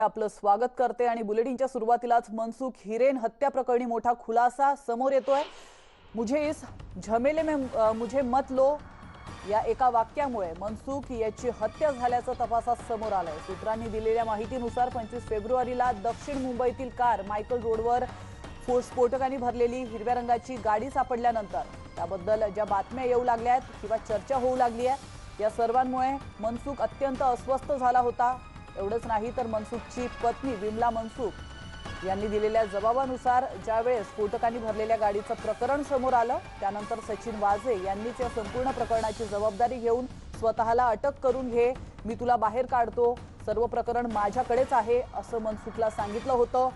आपलं स्वागत करते आणि बुलेटिनच्या सुरुवातीलाच मनसुख हिरेन हत्या प्रकरणी मोठा खुलासा समोर येतोय। मुझे इस झमेले में मुझे मत लो या एका वाक्यामुळे मनसुख याची हत्या झाल्याचं तपासात समोर आलंय। सूत्रांनी दिलेल्या माहितीनुसार 25 फेब्रुवारीला दक्षिण मुंबईतील कार मायकल रोडवर स्फोटकांनी भरलेली हिरव्या रंगाची गाडी सापडल्यानंतर त्याबद्दल ज्या बातम्या येऊ लागल्या आहेत किंवा चर्चा होऊ लागली आहे, या सर्वांमुळे मनसुख अत्यंत अस्वस्थ झाला होता। एवढंच नाही तर मनसुखची पत्नी विमला मनसुख यांनी दिलेल्या जबाबानुसार ज्यावेळेस स्फोटकांनी भरलेल्या गाडीचं प्रकरण समोर आलं त्यानंतर सचिन वाझे यांनीच या संपूर्ण प्रकरणाची जबाबदारी घेऊन स्वतःला अटक करून घे, मी तुला बाहेर काढतो, सर्व प्रकरण माझ्याकडेच आहे असं मनसुखला सांगितलं होतं।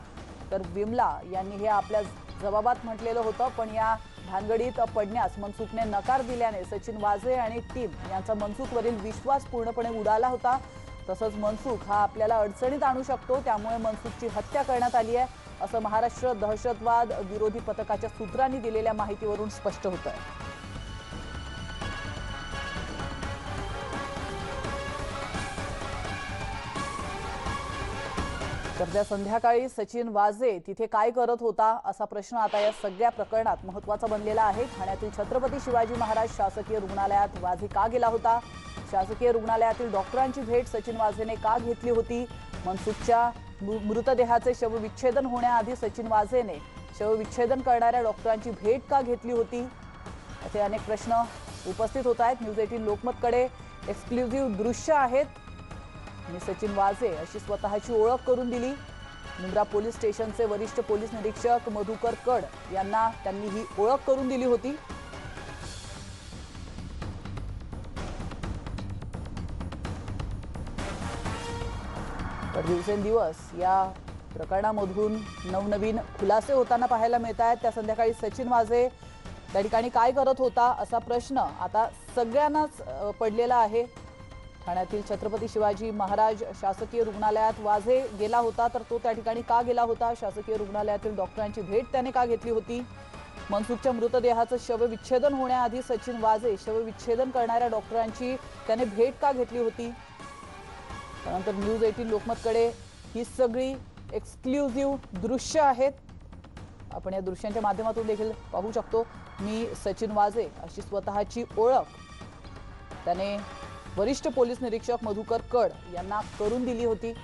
तर विमला यांनी हे आपल्या जबाबात म्हटलेलं होतं, पण या भानगडीत पडण्यास मनसुखने नकार दिल्याने सचिन वाझे आणि टीम यांचा मनसुखवरील विश्वास पूर्णपणे उडाला होता। तसंच मनसुख हा आपल्याला अडचणीत आणू शकतो, त्यामुळे मनसुखची हत्या करण्यात आली आहे असं महाराष्ट्र दहशतवाद विरोधी पथकाच्या सूत्रांनी दिलेल्या माहितीवरून स्पष्ट होतंय। तर त्या संध्याकाळी सचिन वाझे तिथे काय करत होता असा प्रश्न आता या सगळ्या प्रकरणात महत्त्वाचा बनलेला आहे। ठाण्यातील छत्रपती शिवाजी महाराज शासकीय रुग्णालयात वाझे का गेला होता? शासकीय रुग्णालयातील डॉक्टरांची भेट सचिन वाझेने का घेतली होती? मनसुखच्या मृतदेहाचे शवविच्छेदन होण्याआधी सचिन वाझेने शवविच्छेदन करणाऱ्या डॉक्टरांची भेट का घेतली होती? असे अनेक प्रश्न उपस्थित होत आहेत। न्यूज 18 लोकमतकडे एक्सक्लुझिव्ह दृश्य आहेत। मी सचिन वाझे अशी स्वतःची ओळख करून दिली। मुंब्रा पोलीस स्टेशनचे वरिष्ठ पोलीस निरीक्षक मधुकर कड यांना त्यांनी ही ओळख करून दिली होती। तर दिवसेंदिवस या प्रकरणामधून नवनवीन खुलासे होताना पाहायला मिळत आहेत। त्या संध्याकाळी सचिन वाझे त्या ठिकाणी काय करत होता असा प्रश्न आता सगळ्यांनाच पडलेला आहे। ठाण्यातील छत्रपती शिवाजी महाराज शासकीय रुग्णालयात वाझे गेला होता, तर तो त्या ठिकाणी का गेला होता? शासकीय रुग्णालयातील डॉक्टरांची भेट त्याने का घेतली होती? मनसुखच्या मृतदेहाचं शवविच्छेदन होण्याआधी सचिन वाझे शवविच्छेदन करणाऱ्या डॉक्टरांची त्याने भेट का घेतली होती? त्यानंतर न्यूज 18 लोकमतकडे ही सगळी एक्सक्लुझिव्ह दृश्य आहेत। आपण या दृश्यांच्या माध्यमातून देखील पाहू शकतो। मी सचिन वाझे अशी स्वतःची ओळख त्याने वरिष्ठ पोलीस निरीक्षक मधुकर कड यांना करून दिली होती।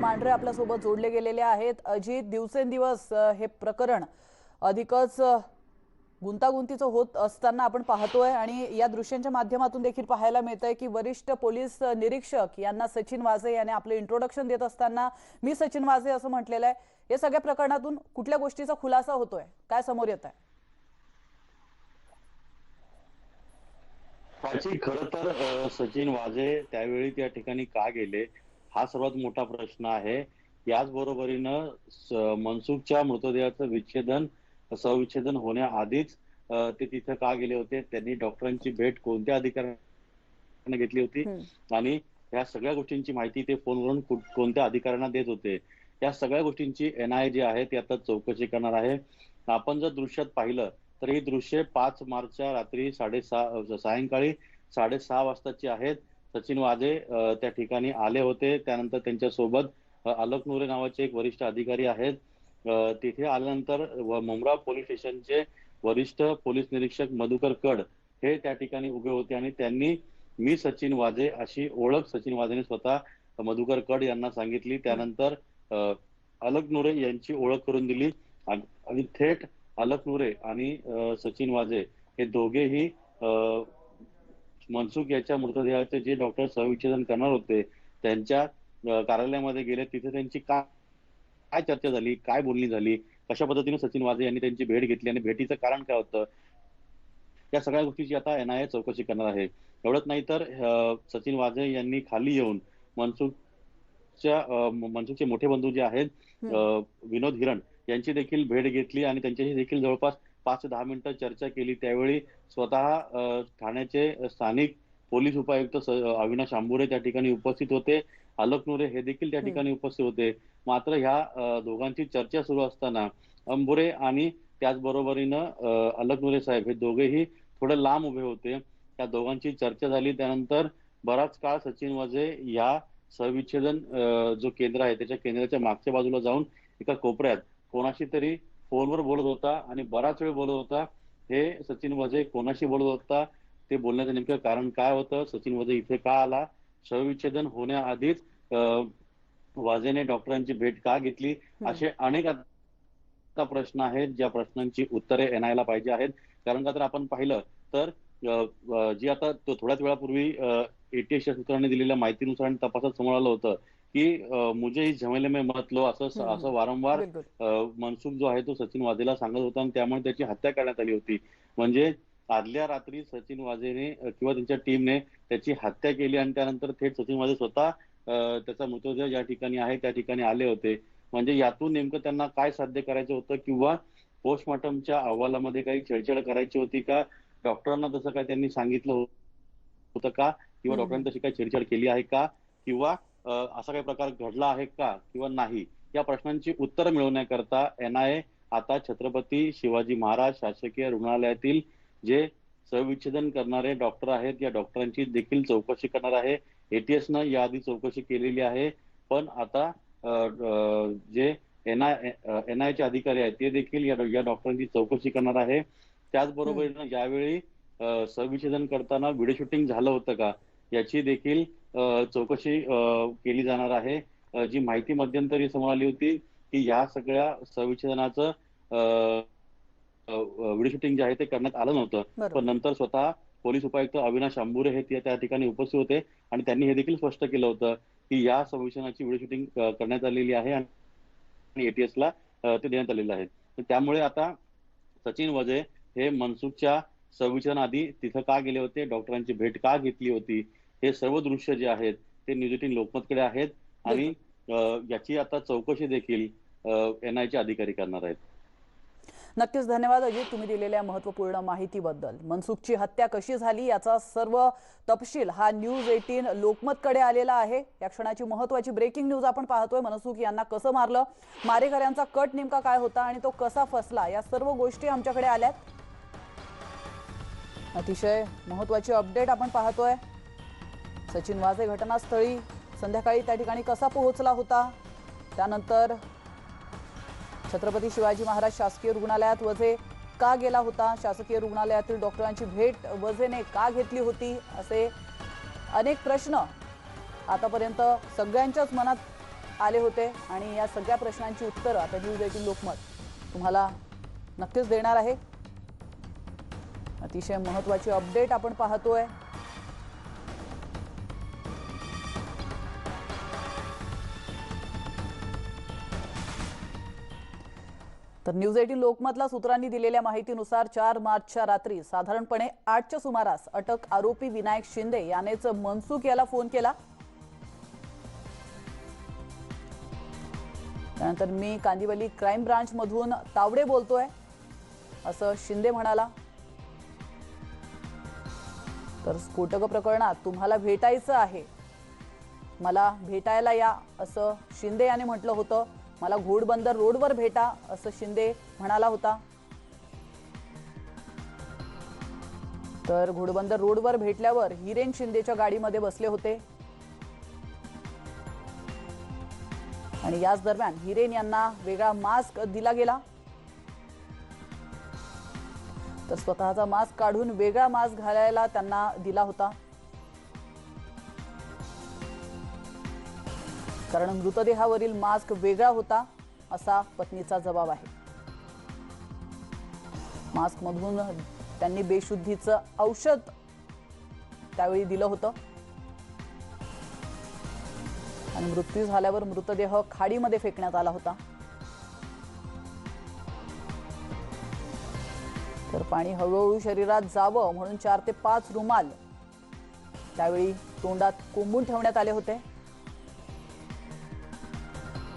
मांढरे आपल्यासोबत जोडले गेलेले आहेत। अजित, दिवसेंदिवस हे प्रकरण अधिकच गुंतागुंतीचं होत असताना आपण पाहतोय आणि या दृश्यांच्या माध्यमातून देखील पाहायला मिळतंय की वरिष्ठ पोलीस निरीक्षक यांना सचिन वाझे याने आपले इंट्रोडक्शन देत असताना मी सचिन वाझे असं म्हटलेलं आहे। या सगळ्या प्रकरणातून कुठल्या गोष्टीचा खुलासा होतोय, काय समोर येत आहे? खरं तर सचिन वाझे त्यावेळी त्या ठिकाणी का गेले हा सर्वात मोठा प्रश्न आहे। याचबरोबरीनं मनसुखच्या मृतदेहाचं शवविच्छेदन होण्याआधीच ते तिथे का गेले होते, त्यांनी डॉक्टरांची भेट कोणत्या अधिकाऱ्यांना घेतली होती आणि या सगळ्या गोष्टींची माहिती ते फोनवरून कोणत्या अधिकाऱ्यांना देत होते, या सगळ्या गोष्टींची NIA जी आहे ती आता चौकशी करणार आहे। आपण जर दृश्यात पाहिलं तर ही दृश्ये 5 मार्चच्या रात्री सायंकाळी 6:30 वाजताची आहेत। सचिन वाझे त्या ठिकाणी आले होते। त्यानंतर त्यांच्यासोबत अलक नूरे नावाचे एक वरिष्ठ अधिकारी आहेत। तिथे आल्यानंतर मुंब्रा पोलीस स्टेशनचे वरिष्ठ पोलीस निरीक्षक मधुकर कड हे त्या ठिकाणी उभे होते आणि त्यांनी मी सचिन वाझे अशी ओळख सचिन वाझेने स्वतः मधुकर कड यांना सांगितली। त्यानंतर अलक नूरे यांची ओळख करून दिली आणि थेट अलक नूरे आणि सचिन वाझे हे दोघेही मनसुख याच्या मृतदेहाचे जे डॉक्टर शवविच्छेदन करणार होते त्यांच्या कार्यालयामध्ये गेले. तिथे त्यांची काय चर्चा झाली, काय बोलणी झाली, कशा पद्धतीने सचिन वाझे यांनी त्यांची भेट घेतली आणि भेटीचं कारण काय होतं, या सगळ्या गोष्टीची आता एनआयए चौकशी करणार आहे. एवढंच नाही तर सचिन वाझे यांनी खाली येऊन मनसुखचे मोठे बंधू जे आहेत विनोद हिरण यांची देखील भेट घेतली आणि त्यांच्याशी देखील जवळपास 5 ते 10 मिनिटं चर्चा केली. त्यावेळी स्वतः ठाण्याचे स्थानिक पोलीस उपायुक्त अविनाश आंबुरे त्या ठिकाणी उपस्थित होते. आलोक नुरे हे देखील त्या ठिकाणी उपस्थित होते. मात्र ह्या दोघांची चर्चा सुरू असताना अंबुरे आणि त्याचबरोबरीनं आलोक नुरे साहेब हे दोघेही थोडे लांब उभे होते. त्या दोघांची चर्चा झाली. त्यानंतर बराच काळ सचिन वाझे या शवविच्छेदन जो केंद्र आहे त्याच्या केंद्राच्या मागच्या बाजूला जाऊन एका कोपऱ्यात कोणाशी तरी फोनवर बोलत होता आणि बराच वेळ बोलत होता. हे सचिन वाझे कोणाशी बोलत होता, ते बोलण्याचं नेमकं कारण काय होतं, सचिन वाझे इथे का आला, शवविच्छेदन होण्याआधीच वाझेने डॉक्टरांची भेट का घेतली, असे अनेक आता प्रश्न आहेत ज्या प्रश्नांची उत्तरे एनआयला पाहिजे आहेत. कारण का तर आपण पाहिलं तर जी आता थोड्याच वेळापूर्वी एटीएसच्या सूत्रांनी दिलेल्या माहितीनुसार आणि तपासात समोर आलं होतं की मुझे इस झमेले में मत लो असं वारंवार मनसुख जो आहे तो सचिन वाझेला सांगत होता आणि त्यामुळे त्याची हत्या करण्यात आली होती. म्हणजे आदल्या रात्री सचिन वाझेने किंवा त्यांच्या टीमने त्याची हत्या केली आणि त्यानंतर थेट सचिन वाझे स्वतः त्याचा मृतदेह ज्या ठिकाणी आहे त्या ठिकाणी आले होते. म्हणजे यातून नेमकं त्यांना काय साध्य करायचं होतं किंवा पोस्टमॉर्टमच्या अहवालामध्ये काही छेडछाड करायची होती का, डॉक्टरांना तसं काय त्यांनी सांगितलं होतं का, किंवा डॉक्टरांनी तशी काही छेडछाड केली आहे का, किंवा असा काही प्रकार घडला आहे का किंवा नाही, या प्रश्नांची उत्तरं मिळवण्याकरता एनआयए आता छत्रपती शिवाजी महाराज शासकीय रुग्णालयातील जे शवविच्छेदन करणारे डॉक्टर आहेत या डॉक्टरांची देखील चौकशी करणार आहे. एटीएसनं याआधी चौकशी केलेली आहे, पण आता जे एनआयएचे अधिकारी आहेत ते देखील या डॉक्टरांची चौकशी करणार आहे. त्याचबरोबर यावेळी शवविच्छेदन करताना व्हिडिओ शूटिंग झालं होतं का याची देखील चौकशी केली जाणार आहे. जी माहिती मध्यंतरी समोर आली होती की या सगळ्या शवविच्छेदनाचं व्हिडिओ शूटिंग जे आहे ते करण्यात आलं नव्हतं, पण नंतर स्वतः पोलीस उपायुक्त अविनाश आंबुरे हे त्या ठिकाणी उपस्थित होते आणि त्यांनी हे देखील स्पष्ट केलं होतं की या शवविच्छेदनाची व्हिडिओ शूटिंग करण्यात आलेली आहे आणि एटीएसला ते देण्यात आलेलं आहे. त्यामुळे आता सचिन वाझे हे मनसुखच्या शवविच्छेदनाआधी तिथं का गेले होते, डॉक्टरांची भेट का घेतली होती, हे सर्व दृश्य जे आहेत ते न्यूज 18 लोकमतकडे आहेत आणि याची आता चौकशी देखील एनआयचे अधिकारी करणार आहेत. नक्कीच धन्यवाद अजित, तुम्ही दिलेल्या महत्त्वपूर्ण माहितीबद्दल. मनसुखची हत्या कशी झाली याचा सर्व तपशील हा न्यूज 18 लोकमतकडे आलेला आहे. या क्षणाची महत्त्वाची ब्रेकिंग न्यूज आपण पाहतोय. मनसुख यांना कसं मारलं, मारेकऱ्यांचा कट नेमका काय होता आणि तो कसा फसला, या सर्व गोष्टी आमच्याकडे आल्यात. अतिशय महत्त्वाची अपडेट आपण पाहतोय. सचिन वाझे घटनास्थळी संध्याकाळी त्या ठिकाणी कसा पोहोचला होता, त्यानंतर छत्रपती शिवाजी महाराज शासकीय रुग्णालयात वझे का गेला होता, शासकीय रुग्णालयातील डॉक्टरांची भेट वझेने का घेतली होती, असे अनेक प्रश्न आतापर्यंत सगळ्यांच्याच मनात आले होते आणि या सगळ्या प्रश्नांची उत्तरं आता न्यूज 18 लोकमत तुम्हाला नक्कीच देणार आहे. अतिशय महत्त्वाची अपडेट आपण पाहतोय. तर न्यूज 18 लोकमतला सूत्रांनी दिलेल्या माहितीनुसार 4 मार्चच्या रात्री साधारणपणे 8च्या सुमारास अटक आरोपी विनायक शिंदे यानेच मनसुख याला फोन केला. त्यानंतर मी कांदिवली क्राईम ब्रांच मधून तावडे बोलतोय असं शिंदे म्हणाला. तर स्फोटक प्रकरणात तुम्हाला भेटायचं आहे, मला भेटायला या असं शिंदे याने म्हटलं होतं. मला घोडबंदर रोडवर भेटा असं शिंदे म्हणाला होता. तर घोडबंदर रोडवर भेटल्यावर हिरेन शिंदेच्या गाडीमध्ये बसले होते आणि याच दरम्यान हिरेन यांना वेगळा मास्क दिला गेला. तर स्वतःचा मास्क काढून वेगळा मास्क घालायला त्यांना दिला होता, कारण मृतदेहावरील मास्क वेगळा होता असा पत्नीचा जबाब आहे. मास्क मधून त्यांनी बेशुद्धीचं औषध त्यावेळी दिलं होतं आणि मृत्यू झाल्यावर मृतदेह खाडीमध्ये फेकण्यात आला होता। तर पाणी हळूहळू शरीरात जावं म्हणून 4 ते 5 रुमाल त्यावेळी तोंडात कोंबून ठेवण्यात आले होते।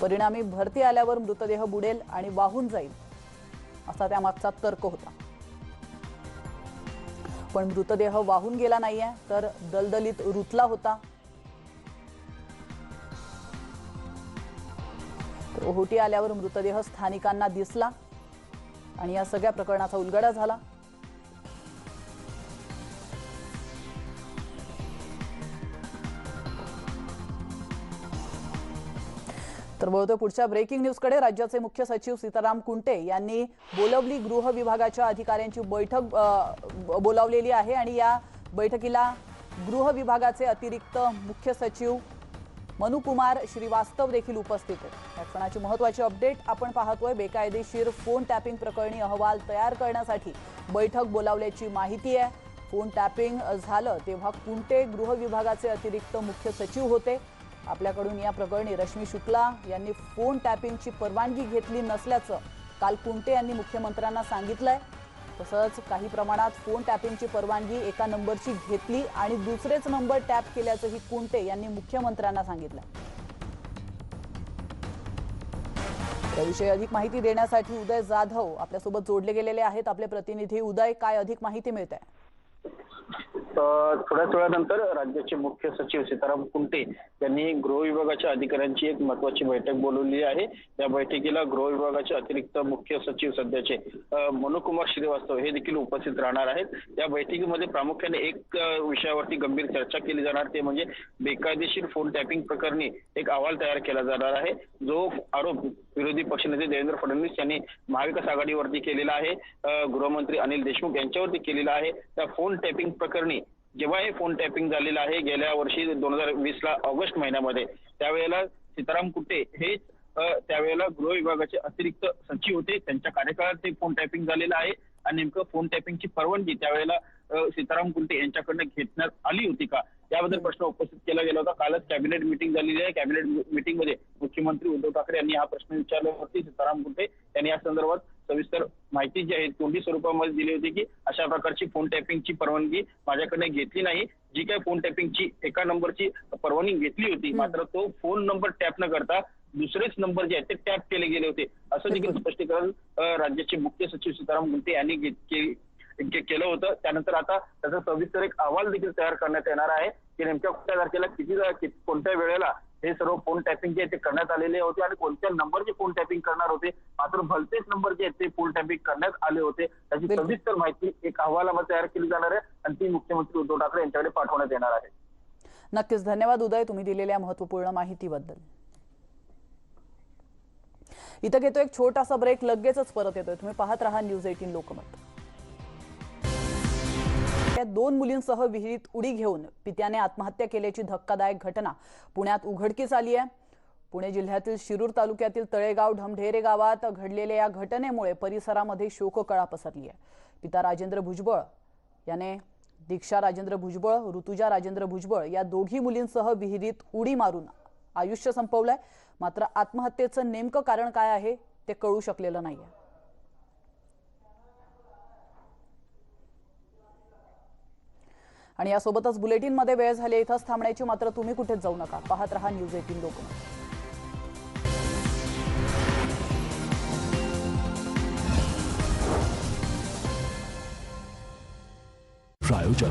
परिणामी भरती आल्यावर मृतदेह बुडेल आणि वाहून जाईल असा त्यामागचा तर्क होता। पण मृतदेह वाहून गेला नाहीये, तर दलदलीत रुतला होता। तर ओहोटी आल्यावर मृतदेह स्थानिकांना दिसला आणि या सगळ्या प्रकरणाचा उलगडा झाला। तर वळतोय पुढच्या ब्रेकिंग न्यूजकडे। राज्याचे मुख्य सचिव सीताराम कुंटे यांनी बोलावली गृह विभागाच्या अधिकाऱ्यांची बैठक बोलावलेली आहे आणि या बैठकीला गृह विभागाचे अतिरिक्त मुख्य सचिव मनुकुमार श्रीवास्तव देखील उपस्थित आहेत। या क्षणाची महत्त्वाची अपडेट आपण पाहतोय। बेकायदेशीर फोन टॅपिंग प्रकरणी अहवाल तयार करण्यासाठी बैठक बोलावल्याची माहिती आहे। फोन टॅपिंग झालं तेव्हा कुंटे गृह विभागाचे अतिरिक्त मुख्य सचिव होते। आपल्याकडून या प्रकरणी रश्मी शुक्ला यांनी फोन टॅपिंगची परवानगी घेतली नसल्याचं काल कुंटे यांनी मुख्यमंत्र्यांना सांगितलंय। तसंच काही प्रमाणात फोन टॅपिंगची परवानगी एका नंबरची घेतली आणि दुसरेच नंबर टॅप केल्याचंही कुंटे यांनी मुख्यमंत्र्यांना सांगितलंय। याविषयी अधिक माहिती देण्यासाठी उदय जाधव आपल्यासोबत जोडले गेलेले आहेत। आपले प्रतिनिधी उदय, काय अधिक माहिती मिळते? थोड्याच वेळानंतर राज्याचे मुख्य सचिव सीताराम कुंटे यांनी गृह विभागाच्या अधिकाऱ्यांची एक महत्त्वाची बैठक बोलवली आहे। या बैठकीला गृह विभागाचे अतिरिक्त मुख्य सचिव सध्याचे मनुकुमार श्रीवास्तव हे देखील उपस्थित राहणार आहेत। या बैठकीमध्ये प्रामुख्याने एक विषयावरती गंभीर चर्चा केली जाणार, ते म्हणजे बेकायदेशीर फोन टॅपिंग प्रकरणी एक अहवाल तयार केला जाणार आहे, जो आरोप विरोधी पक्षनेते देवेंद्र फडणवीस यांनी महाविकास आघाडीवरती केलेला आहे, गृहमंत्री अनिल देशमुख यांच्यावरती केलेला आहे। त्या फोन टॅपिंग प्रकरणी जेव्हा हे फोन टॅपिंग झालेलं आहे गेल्या वर्षी 2020ला ऑगस्ट महिन्यामध्ये, त्यावेळेला सीताराम कुंटे हे त्यावेळेला गृह विभागाचे अतिरिक्त सचिव होते। त्यांच्या कार्यकाळात हे फोन टॅपिंग झालेलं आहे आणि नेमकं फोन टॅपिंगची परवानगी त्यावेळेला सीताराम कुंटे यांच्याकडनं घेण्यात आली होती का, याबद्दल प्रश्न उपस्थित केला गेला होता। कालच कॅबिनेट मीटिंग झालेली आहे। कॅबिनेट मीटिंगमध्ये मुख्यमंत्री उद्धव ठाकरे यांनी हा प्रश्न विचारल्यावरती सीताराम कुंटे यांनी या संदर्भात सविस्तर माहिती जी आहे तोंडी स्वरूपामध्ये दिली होती की अशा प्रकारची फोन टॅपिंगची परवानगी माझ्याकडे घेतली नाही। जी काही फोन टॅपिंगची एका नंबरची परवानगी घेतली होती, मात्र तो फोन नंबर टॅप न करता दुसरेच नंबर जे आहेत ते टॅप केले गेले होते, असं देखील स्पष्टीकरण राज्याचे मुख्य सचिव सीताराम कुंटे यांनी केलं होतं। त्यानंतर आता त्याचा सविस्तर एक अहवाल देखील तयार करण्यात येणार आहे की नेमक्या कोणत्या तारखेला कोणत्या वेळेला हे सर्व फोन टॅपिंग जे ते करण्यात आलेले होते आणि कोणत्या नंबरचे फोन टॅपिंग करणार होते, मात्र भलतेच नंबर जे आहेत ते फोन टॅपिंग करण्यात आले होते, त्याची सविस्तर माहिती एक अहवालामध्ये तयार केली जाणार आहे आणि ती मुख्यमंत्री उद्धव ठाकरे यांच्याकडे पाठवण्यात येणार आहे। नक्कीच धन्यवाद उदय, तुम्ही दिलेल्या महत्त्वपूर्ण माहितीबद्दल। इथं घेतो एक छोटासा ब्रेक, लगेचच परत येतोय। तुम्ही पाहत राहा न्यूज 18 लोकमत। त्या 2 मुलींसह विहिरीत उडी घेऊन पित्याने आत्महत्या केल्याची धक्कादायक घटना पुण्यात उघडकीस आली आहे। पुणे जिल्ह्यातील शिरूर तालुक्यातील तळेगाव ढमढेरे गावात घडलेल्या या घटनेमुळे परिसरामध्ये शोककळा पसरली आहे। पिता राजेंद्र भुजबळ याने दीक्षा राजेंद्र भुजबळ, ऋतुजा राजेंद्र भुजबळ या दोघी मुलींसह विहिरीत उडी मारून आयुष्य संपवलंय, मात्र आत्महत्येचं नेमकं कारण काय आहे ते कळू शकलेलं नाहीये। आणि यासोबतच बुलेटिनमध्ये वेळ झाली इथंच थांबण्याची, मात्र तुम्ही कुठेच जाऊ नका, पाहत रहा न्यूज 18 लोकमत।